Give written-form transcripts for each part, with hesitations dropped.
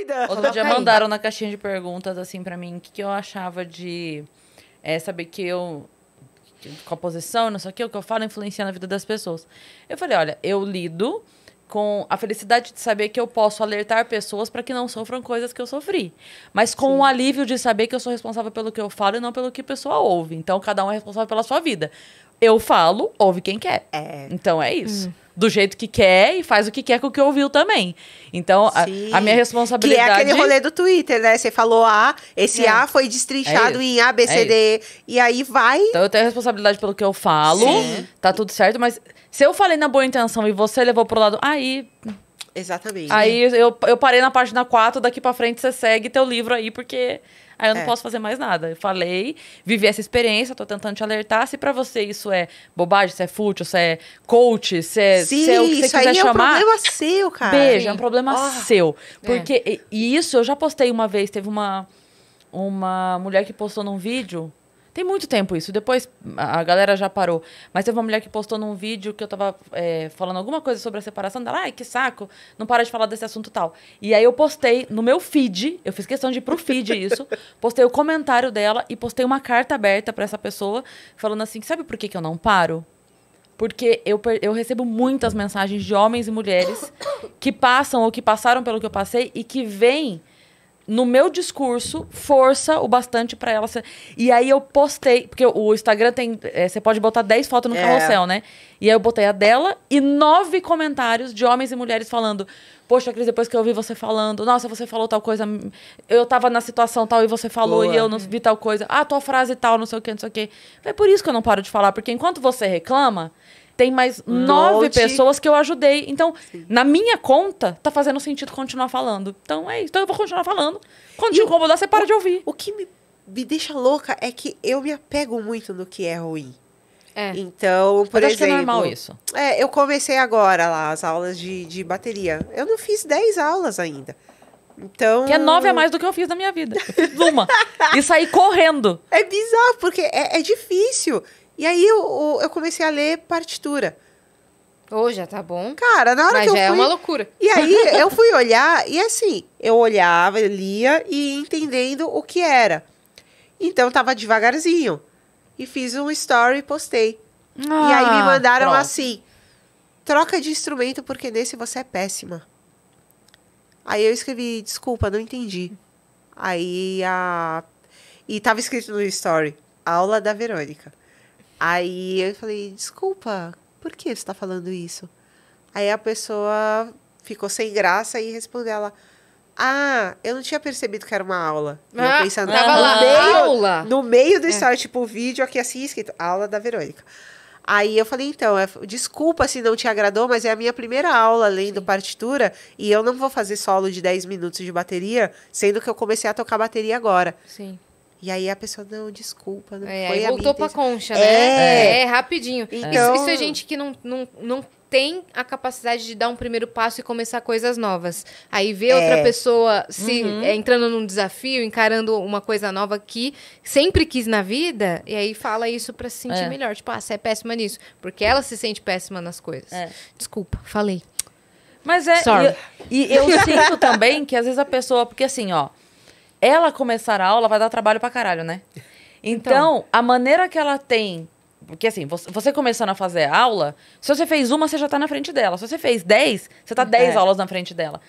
doida. Outro dia mandaram na caixinha de perguntas, assim, pra mim, o que eu achava de saber que eu... com a posição, não sei o que eu falo influencia na vida das pessoas. Eu falei, olha, eu lido com a felicidade de saber que eu posso alertar pessoas para que não sofram coisas que eu sofri. Mas com o alívio de saber que eu sou responsável pelo que eu falo e não pelo que a pessoa ouve. Então, cada um é responsável pela sua vida. Eu falo, ouve quem quer. Então, é isso. Do jeito que quer e faz o que quer com o que ouviu também. Então, a minha responsabilidade... Que é aquele rolê do Twitter, né? Você falou A, esse A foi destrinchado em A, B, C, D, e aí vai... Então, eu tenho responsabilidade pelo que eu falo, tá tudo certo, mas se eu falei na boa intenção e você levou pro lado... Aí... Exatamente. Aí eu parei na página 4, daqui pra frente você segue teu livro aí, porque... Aí eu não posso fazer mais nada. Eu falei, vivi essa experiência, tô tentando te alertar. Se pra você isso é bobagem, se é fútil, se é coach, se é o que você quiser chamar... é um problema seu, cara. Beijo, é um problema seu. Porque, e isso eu já postei uma vez, teve uma mulher que postou num vídeo... Tem muito tempo isso, depois a galera já parou. Mas teve uma mulher que postou num vídeo que eu tava falando alguma coisa sobre a separação dela. Ai, que saco, não para de falar desse assunto tal. E aí eu postei no meu feed, eu fiz questão de ir pro feed isso, postei o comentário dela e postei uma carta aberta pra essa pessoa, falando assim, sabe por que eu não paro? Porque eu recebo muitas mensagens de homens e mulheres que passam ou que passaram pelo que eu passei e que vêm no meu discurso, força o bastante pra ela ser... E aí eu postei... Porque o Instagram tem... você pode botar 10 fotos no carrossel, né? E aí eu botei a dela e 9 comentários de homens e mulheres falando... Poxa, Cris, depois que eu ouvi você falando... Nossa, você falou tal coisa... Eu tava na situação tal e você falou e eu não vi tal coisa. Ah, tua frase tal, não sei o que, não sei o que. É por isso que eu não paro de falar. Porque enquanto você reclama... Tem mais 9 pessoas que eu ajudei. Então, na minha conta, tá fazendo sentido continuar falando. Então, é isso. Então, eu vou continuar falando. Quando te incomodar, você para de ouvir. O que me deixa louca é que eu me apego muito no que é ruim. Então, por Mas exemplo... acho que é normal isso. Eu comecei agora lá as aulas de bateria. Eu não fiz 10 aulas ainda. Então... Que é 9 a mais do que eu fiz na minha vida. Eu fiz uma. E saí correndo. É bizarro, porque é difícil. E aí eu comecei a ler partitura. Já tá bom. Cara, na hora Mas que eu já fui... é uma loucura. E aí eu fui olhar e assim, eu olhava, eu lia e ia entendendo o que era. Então eu tava devagarzinho. E fiz um story e postei. E aí me mandaram assim, troca de instrumento porque nesse você é péssima. Aí eu escrevi, desculpa, não entendi. Aí E tava escrito no story, aula da Verônica. Aí eu falei, desculpa, por que você tá falando isso? Aí a pessoa ficou sem graça e respondeu ela, eu não tinha percebido que era uma aula. E eu pensando, tava lá, aula? No meio do story, tipo, o vídeo aqui assim, escrito, aula da Verônica. Aí eu falei, então, desculpa se não te agradou, mas é a minha primeira aula lendo partitura e eu não vou fazer solo de 10 minutos de bateria, sendo que eu comecei a tocar bateria agora. Sim. E aí a pessoa, não, desculpa, não foi aí a voltou minha pra intenção. concha, né? Rapidinho. Então... Isso é gente que não tem a capacidade de dar um primeiro passo e começar coisas novas. Aí vê outra pessoa entrando num desafio, encarando uma coisa nova que sempre quis na vida, e aí fala isso pra se sentir melhor. Tipo, você é péssima nisso. Porque ela se sente péssima nas coisas. Desculpa, falei. Mas Sorry. E eu sinto também que às vezes a pessoa... Porque assim, ó... Ela começar a aula vai dar trabalho pra caralho, né? Então, a maneira que ela tem... Porque assim, você começando a fazer aula, se você fez uma, você já tá na frente dela. Se você fez 10, você tá 10 aulas na frente dela.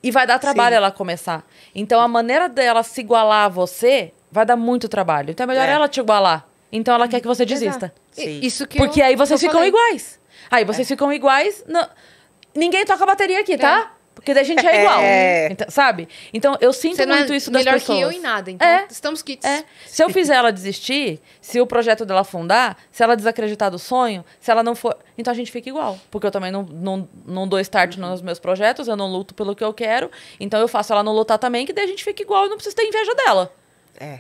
E vai dar trabalho ela começar. Então, a maneira dela se igualar a você vai dar muito trabalho. Então, é melhor ela te igualar. Então, ela quer que você desista. Isso que Porque aí vocês ficam iguais. Aí vocês ficam iguais... Ninguém toca bateria aqui, tá? Porque daí a gente é igual. Então, sabe? Então, eu sinto muito isso das pessoas. Melhor que eu em nada. Então, estamos kits. Se eu fizer ela desistir, se o projeto dela afundar, se ela desacreditar do sonho, se ela não for... Então, a gente fica igual. Porque eu também não dou start nos meus projetos, eu não luto pelo que eu quero. Então, eu faço ela não lutar também, que daí a gente fica igual e não precisa ter inveja dela.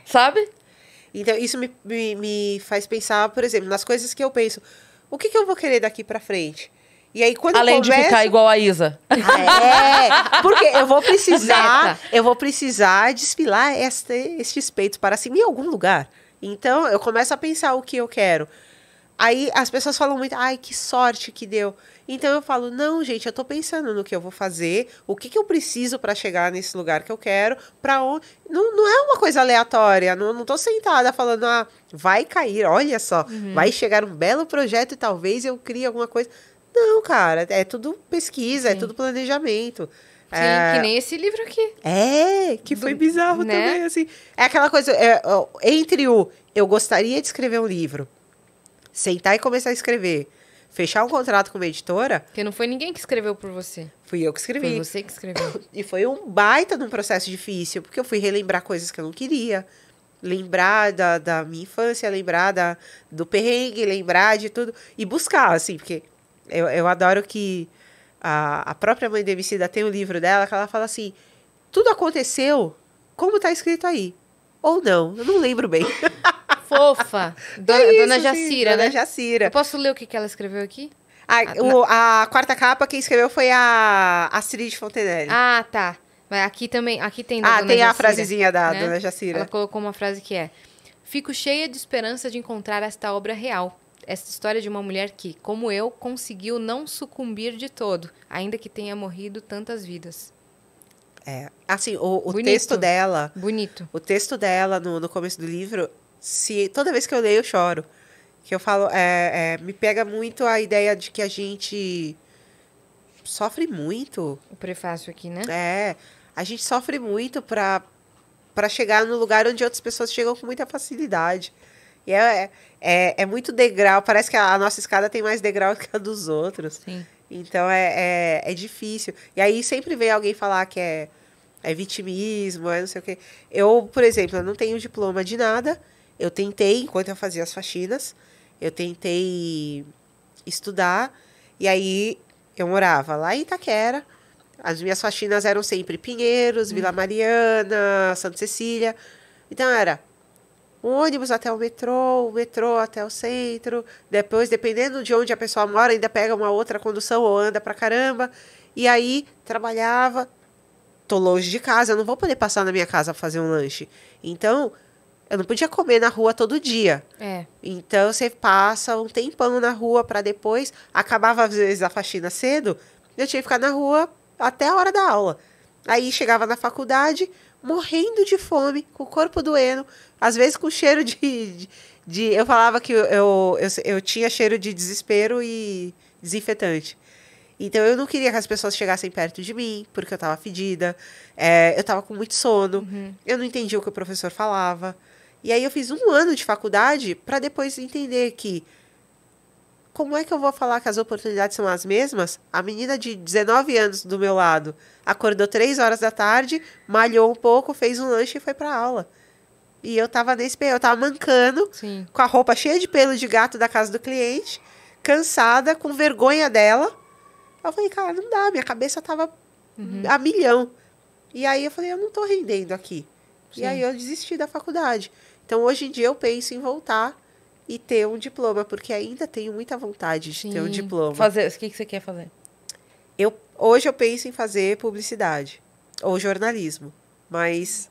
Sabe? Então, isso me faz pensar, por exemplo, nas coisas que eu penso. O que eu vou querer daqui pra frente? E aí, quando além de ficar igual a Isa. Porque eu vou precisar desfilar estes peitos para cima em algum lugar. Então, eu começo a pensar o que eu quero. Aí as pessoas falam muito, ai, que sorte que deu. Então eu falo, não, gente, eu tô pensando no que eu vou fazer, o que eu preciso para chegar nesse lugar que eu quero, para onde. Não é uma coisa aleatória, não tô sentada falando, vai cair, olha só, vai chegar um belo projeto e talvez eu crie alguma coisa. Não, cara, é tudo pesquisa, é tudo planejamento. Sim, que nem esse livro aqui. Que foi bizarro também, assim. É aquela coisa, entre eu gostaria de escrever um livro, sentar e começar a escrever, fechar um contrato com uma editora... Porque não foi ninguém que escreveu por você. Fui eu que escrevi. Foi você que escreveu. E foi um baita de um processo difícil, porque eu fui relembrar coisas que eu não queria. Lembrar da minha infância, lembrar do perrengue, lembrar de tudo. E buscar, assim, porque eu adoro que a própria mãe da Emicida tem um livro dela, que ela fala assim, tudo aconteceu como tá escrito aí. Ou não, eu não lembro bem. Fofa. Dona Jacira, né? Dona Jacira. Eu posso ler o que ela escreveu aqui? A quarta capa, quem escreveu foi a Astrid Fontenelle. Ah, tá. Mas aqui também, aqui tem da Dona tem Jacira, a frasezinha da né? Dona Jacira. Ela colocou uma frase que é: fico cheia de esperança de encontrar esta obra real. Esta história de uma mulher que, como eu, conseguiu não sucumbir de todo, ainda que tenha morrido tantas vidas. Assim, o texto dela... Bonito. O texto dela, no começo do livro, toda vez que eu leio, eu choro. Que eu falo, me pega muito a ideia de que a gente sofre muito. O prefácio aqui, né? A gente sofre muito para chegar no lugar onde outras pessoas chegam com muita facilidade. E é muito degrau, parece que a nossa escada tem mais degrau que a dos outros. Sim. Então é difícil. E aí sempre vem alguém falar que é vitimismo, não sei o quê. Eu, por exemplo, eu não tenho diploma de nada. Eu tentei, enquanto eu fazia as faxinas, eu tentei estudar. E aí eu morava lá em Itaquera. As minhas faxinas eram sempre Pinheiros, Vila Mariana, Santa Cecília. Então era um ônibus até o metrô até o centro. Depois, dependendo de onde a pessoa mora, ainda pega uma outra condução ou anda pra caramba. E aí trabalhava. Tô longe de casa, eu não vou poder passar na minha casa pra fazer um lanche. Então, eu não podia comer na rua todo dia. Então, você passa um tempão na rua para depois... Acabava, às vezes, a faxina cedo. Eu tinha que ficar na rua até a hora da aula. Aí, chegava na faculdade, morrendo de fome, com o corpo doendo. Às vezes, com cheiro de eu falava que eu tinha cheiro de desespero e desinfetante. Então, eu não queria que as pessoas chegassem perto de mim, porque eu estava fedida. Eu estava com muito sono. Eu não entendia o que o professor falava. E aí, eu fiz 1 ano de faculdade para depois entender que... Como é que eu vou falar que as oportunidades são as mesmas? A menina de 19 anos do meu lado acordou 3 horas da tarde, malhou um pouco, fez um lanche e foi para aula. E eu estava eu tava mancando, Sim. Com a roupa cheia de pelo de gato da casa do cliente, cansada, com vergonha dela. Eu falei, cara, não dá, minha cabeça tava a milhão. E aí eu falei, eu não tô rendendo aqui. Sim. E aí eu desisti da faculdade. Então, hoje em dia, eu penso em voltar e ter um diploma, porque ainda tenho muita vontade de ter um diploma. O que você quer fazer? Hoje eu penso em fazer publicidade ou jornalismo. Mas...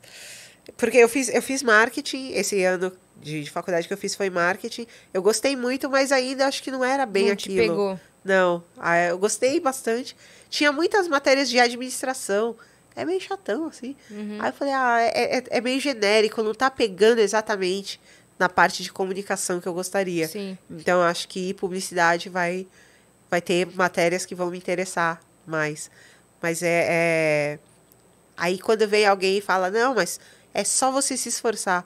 Porque eu fiz marketing, esse ano de faculdade que eu fiz foi marketing. Eu gostei muito, mas ainda acho que não era bem aquilo. Não te pegou? Não, eu gostei bastante. Tinha muitas matérias de administração. É meio chatão, assim. Aí eu falei, é meio genérico, não tá pegando exatamente na parte de comunicação que eu gostaria. Sim. Então, acho que publicidade vai ter matérias que vão me interessar mais. Mas Aí, quando vem alguém e fala, não, mas é só você se esforçar.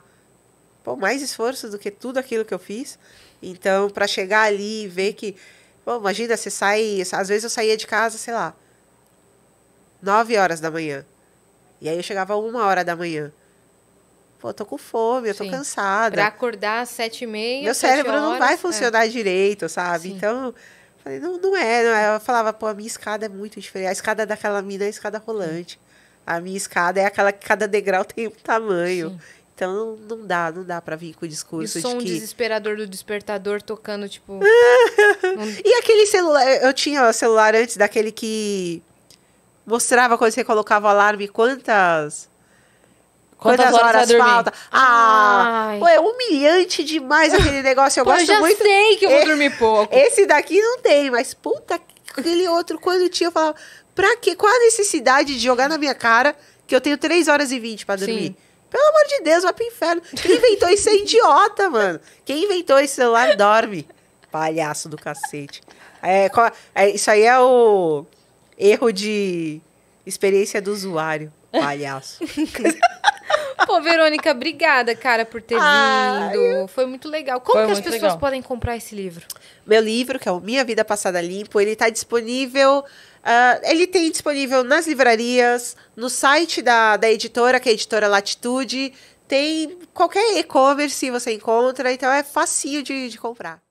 Pô, mais esforço do que tudo aquilo que eu fiz. Então, para chegar ali e ver que... Pô, imagina, você sai... Às vezes eu saía de casa, sei lá, 9 horas da manhã. E aí eu chegava 1 hora da manhã. Pô, tô com fome, eu tô cansada. Pra acordar às 7h30, meu cérebro não vai funcionar direito, sabe? Sim. Então, falei, não é. Eu falava, pô, a minha escada é muito diferente. A escada daquela mina é a escada rolante. A minha escada é aquela que cada degrau tem um tamanho. Sim. Então, não dá pra vir com o discurso de que... E o som desesperador do despertador tocando, tipo... E aquele celular... Eu tinha o celular antes daquele que... Mostrava quando você colocava o alarme quantas Quantas horas falta? Pô, é humilhante demais aquele negócio. Eu gosto muito. Eu já sei que eu vou dormir pouco. Esse daqui não tem, mas puta, aquele outro, quando tinha, eu falava, pra quê? Qual a necessidade de jogar na minha cara que eu tenho 3 horas e 20 pra dormir? Sim. Pelo amor de Deus, vai pro inferno. Quem inventou isso é idiota, mano. Quem inventou esse celular dorme. Palhaço do cacete. Isso aí é o erro de experiência do usuário. Palhaço. Pô, Verônica, obrigada, cara, por ter vindo. Foi muito legal. Como que as pessoas podem comprar esse livro? Meu livro, que é o Minha Vida Passada Limpo, ele tá disponível... ele tem disponível nas livrarias, no site da editora, que é a editora Latitude. Tem qualquer e-commerce você encontra, então é facinho de comprar.